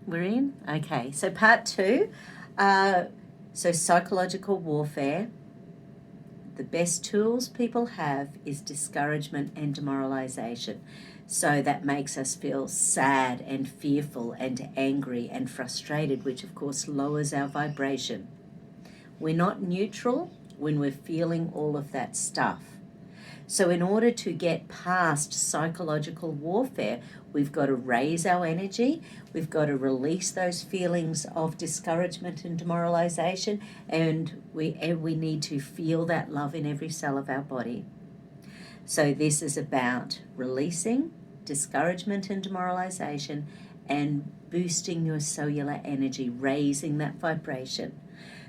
We're in? Okay, so part 2. So psychological warfare. The best tools people have is discouragement and demoralisation. So that makes us feel sad and fearful and angry and frustrated, which of course lowers our vibration. We're not neutral when we're feeling all of that stuff. So in order to get past psychological warfare, we've got to raise our energy, we've got to release those feelings of discouragement and demoralisation, and we need to feel that love in every cell of our body. So this is about releasing discouragement and demoralisation and boosting your cellular energy, raising that vibration.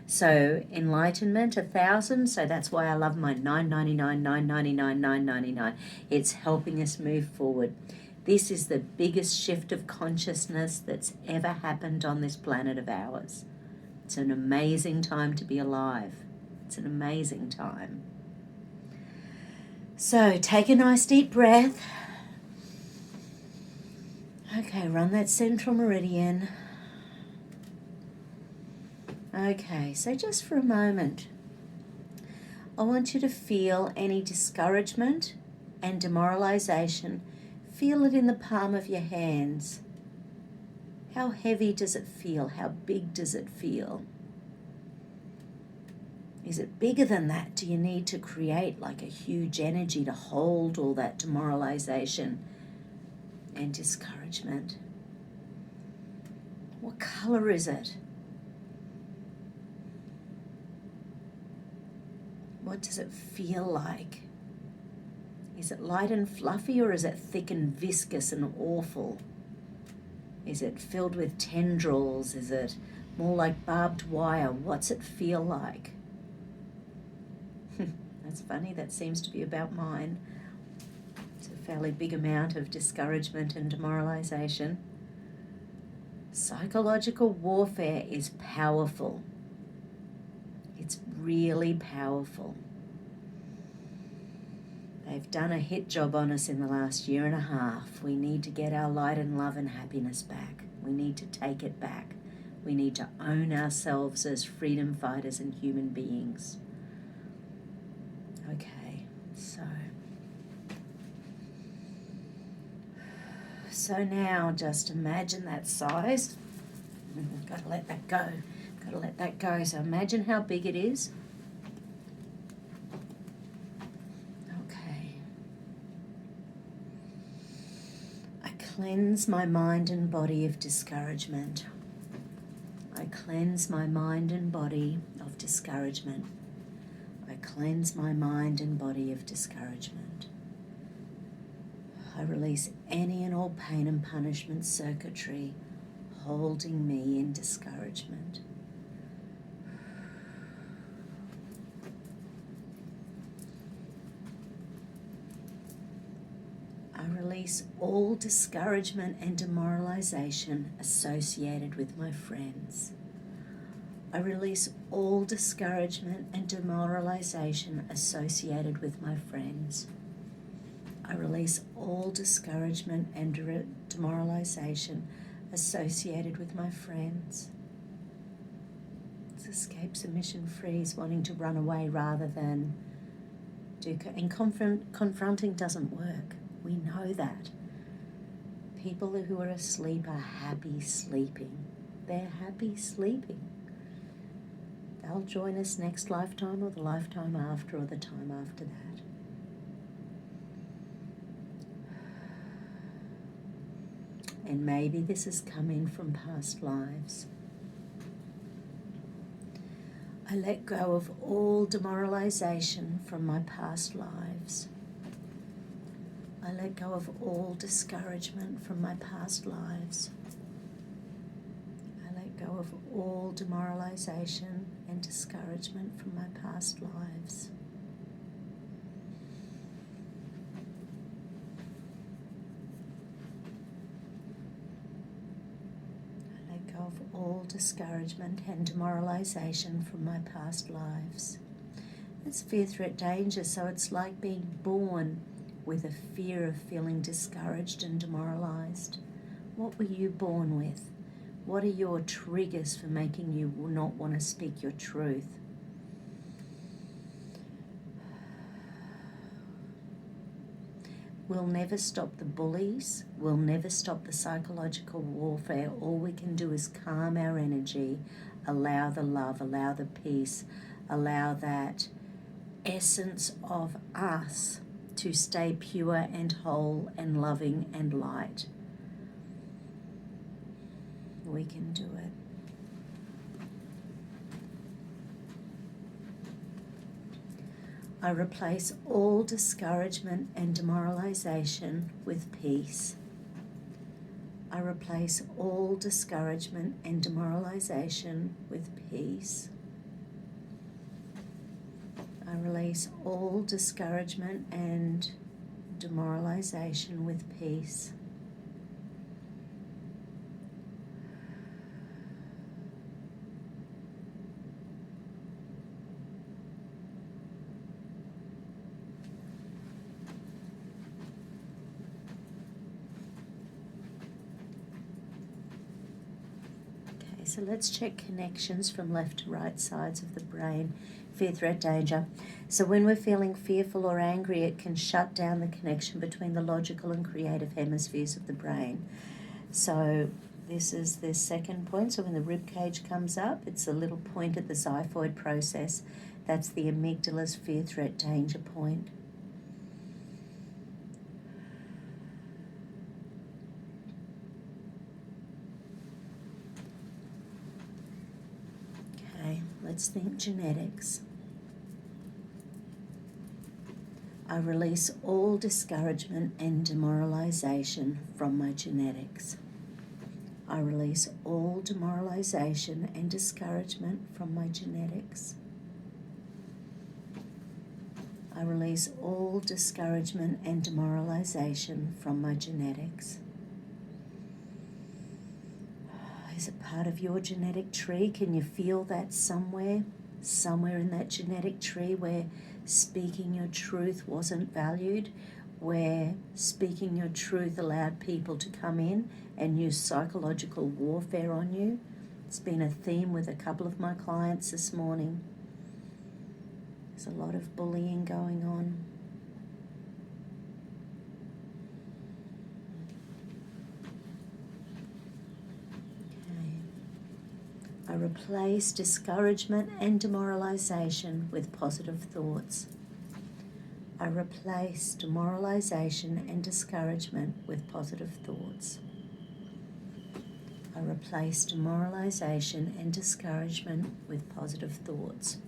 So enlightenment, 1,000, so that's why I love my 999, 999, 999. It's helping us move forward. This is the biggest shift of consciousness that's ever happened on this planet of ours. It's an amazing time to be alive. It's an amazing time. So take a nice deep breath. Okay, run that central meridian. Okay, so just for a moment, I want you to feel any discouragement and demoralisation. Feel it in the palm of your hands. How heavy does it feel? How big does it feel? Is it bigger than that? Do you need to create like a huge energy to hold all that demoralisation and discouragement? What colour is it? What does it feel like? Is it light and fluffy, or is it thick and viscous and awful? Is it filled with tendrils? Is it more like barbed wire? What's it feel like? That's funny, that seems to be about mine. It's a fairly big amount of discouragement and demoralisation. Psychological warfare is powerful. It's really powerful. They've done a hit job on us in the last 1.5 years. We need to get our light and love and happiness back. We need to take it back. We need to own ourselves as freedom fighters and human beings. Okay, so now just imagine that size. Got to let that go. Got to let that go. So imagine how big it is. Okay. I cleanse my mind and body of discouragement. I cleanse my mind and body of discouragement. I cleanse my mind and body of discouragement. I release any and all pain and punishment circuitry holding me in discouragement. I release all discouragement and demoralisation associated with my friends. I release all discouragement and demoralisation associated with my friends. I release all discouragement and demoralisation associated with my friends. It's escape, submission, freeze, wanting to run away rather than do. And confronting doesn't work. We know that. People who are asleep are happy sleeping. They're happy sleeping. They'll join us next lifetime or the lifetime after or the time after that. And maybe this has come in from past lives. I let go of all demoralisation from my past lives. I let go of all discouragement from my past lives. I let go of all demoralisation and discouragement from my past lives. I let go of all discouragement and demoralisation from my past lives. It's fear, threat, danger, so it's like being born with a fear of feeling discouraged and demoralised. What were you born with? What are your triggers for making you not want to speak your truth? We'll never stop the bullies. We'll never stop the psychological warfare. All we can do is calm our energy, allow the love, allow the peace, allow that essence of us to stay pure and whole and loving and light. We can do it. I replace all discouragement and demoralization with peace. I replace all discouragement and demoralization with peace. I release all discouragement and demoralization with peace. So let's check connections from left to right sides of the brain. Fear, threat, danger. So when we're feeling fearful or angry, it can shut down the connection between the logical and creative hemispheres of the brain. So this is the second point. So when the rib cage comes up, it's a little point at the xiphoid process. That's the amygdala's fear, threat, danger point. Let's think genetics. I release all discouragement and demoralization from my genetics. I release all demoralization and discouragement from my genetics. I release all discouragement and demoralization from my genetics. Is it part of your genetic tree? Can you feel that somewhere in that genetic tree where speaking your truth wasn't valued, where speaking your truth allowed people to come in and use psychological warfare on you? It's been a theme with a couple of my clients this morning. There's a lot of bullying going on. I replace discouragement and demoralization with positive thoughts. I replace demoralization and discouragement with positive thoughts. I replace demoralization and discouragement with positive thoughts.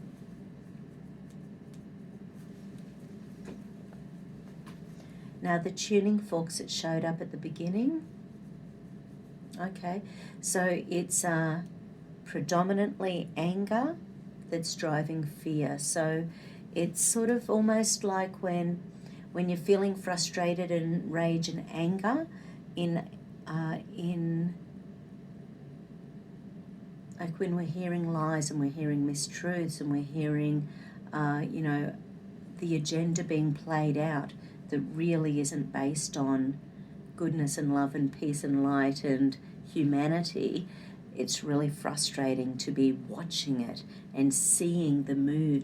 Now the tuning forks that showed up at the beginning. Okay, so it's predominantly anger that's driving fear. So it's sort of almost like when you're feeling frustrated and rage and anger in like when we're hearing lies and we're hearing mistruths and we're hearing the agenda being played out that really isn't based on goodness and love and peace and light and humanity. It's really frustrating to be watching it and seeing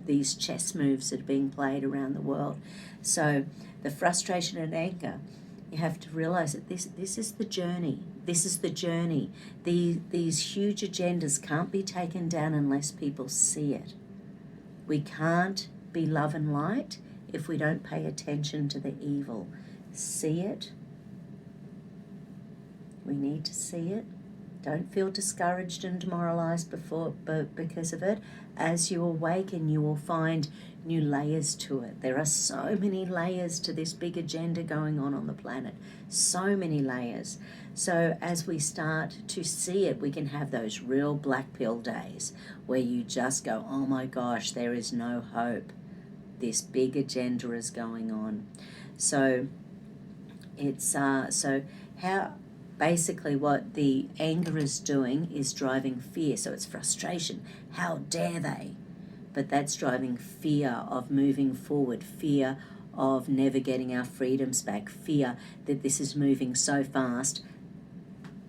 these chess moves that are being played around the world. So the frustration and anger, you have to realize that this is the journey. This is the journey. These huge agendas can't be taken down unless people see it. We can't be love and light if we don't pay attention to the evil. See it. We need to see it. Don't feel discouraged and demoralized because of it. As you awaken, you will find new layers to it. There are so many layers to this big agenda going on the planet. So many layers. So as we start to see it, we can have those real black pill days where you just go, oh my gosh, there is no hope. This big agenda is going on. So it's basically what the anger is doing is driving fear. So it's frustration. How dare they? But that's driving fear of moving forward, fear of never getting our freedoms back, fear that this is moving so fast.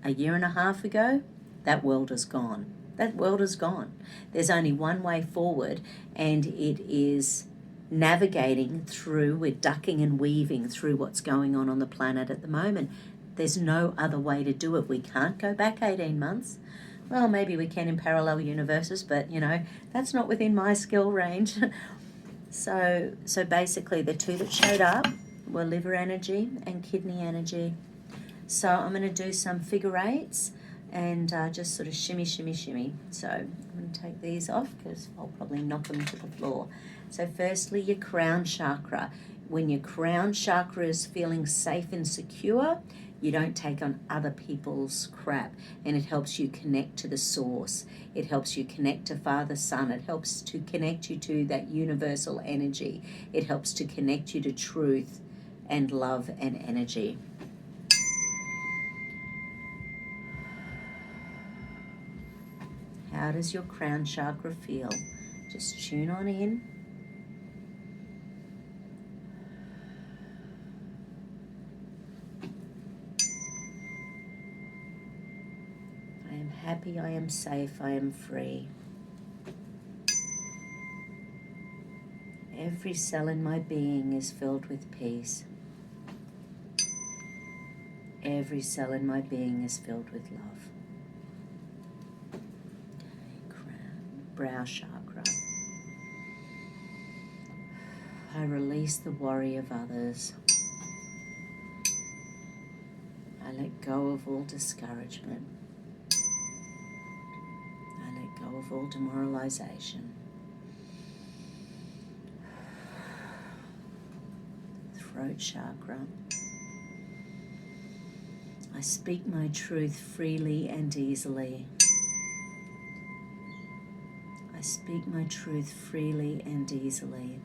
A year and a half ago, that world is gone. That world is gone. There's only one way forward, and it is navigating through, we're ducking and weaving through what's going on the planet at the moment. There's no other way to do it. We can't go back 18 months. Well, maybe we can in parallel universes, but, you know, that's not within my skill range. So basically the two that showed up were liver energy and kidney energy. So I'm going to do some figure eights and just sort of shimmy, shimmy, shimmy. So I'm going to take these off because I'll probably knock them to the floor. So firstly, your crown chakra. When your crown chakra is feeling safe and secure, you don't take on other people's crap, and it helps you connect to the source. It helps you connect to Father, Son. It helps to connect you to that universal energy. It helps to connect you to truth and love and energy. How does your crown chakra feel? Just tune on in. I am happy, I am safe, I am free. Every cell in my being is filled with peace. Every cell in my being is filled with love. Brow chakra. I release the worry of others. I let go of all discouragement. I let go of all demoralisation. Throat chakra. I speak my truth freely and easily. I speak my truth freely and easily.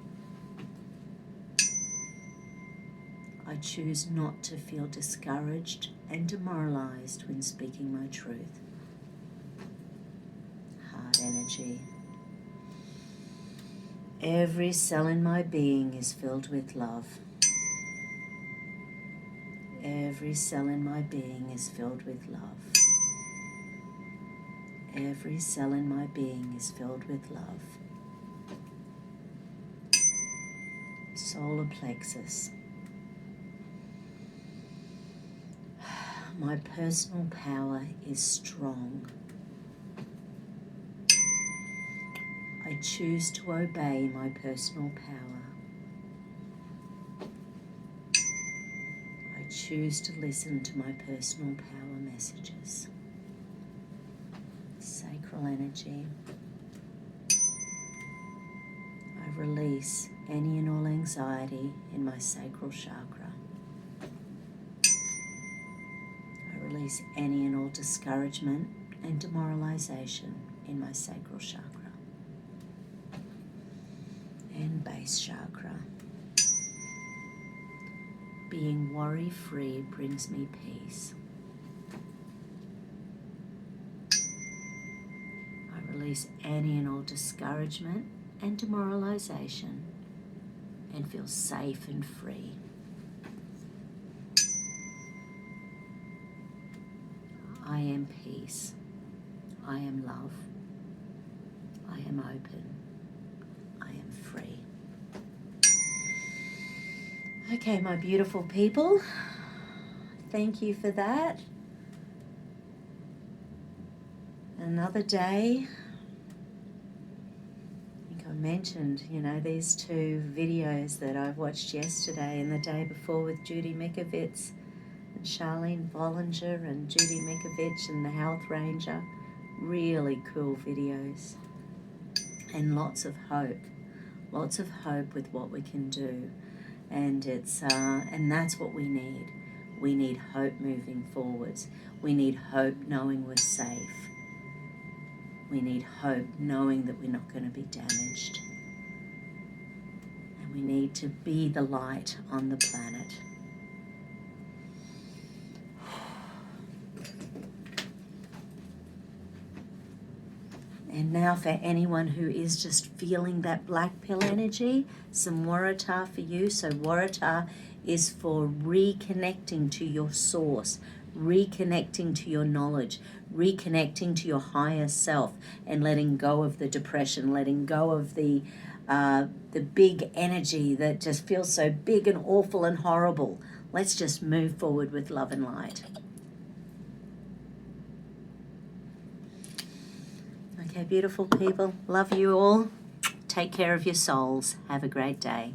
I choose not to feel discouraged and demoralized when speaking my truth. Heart energy. Every cell in my being is filled with love. Every cell in my being is filled with love. Every cell in my being is filled with love. Solar plexus. My personal power is strong. I choose to obey my personal power. I choose to listen to my personal power messages. Sacral energy. I release any and all anxiety in my sacral chakra. I release any and all discouragement and demoralization in my sacral chakra. And base chakra. Being worry-free brings me peace. Release any and all discouragement and demoralization and feel safe and free. I am peace. I am love. I am open. I am free. Okay, my beautiful people, thank you for that. Another day. I mentioned, these two videos that I watched yesterday and the day before with Judy Mikovits and Charlene Bollinger and Judy Mikovits and the Health Ranger. Really cool videos and lots of hope with what we can do, and and that's what we need. We need hope moving forwards. We need hope knowing we're safe. We need hope knowing that we're not going to be damaged. And we need to be the light on the planet. And now for anyone who is just feeling that black pill energy, some Waratah for you. So Waratah is for reconnecting to your source, reconnecting to your knowledge, reconnecting to your higher self, and letting go of the depression, letting go of the big energy that just feels so big and awful and horrible. Let's just move forward with love and light. Okay, beautiful people. Love you all. Take care of your souls. Have a great day.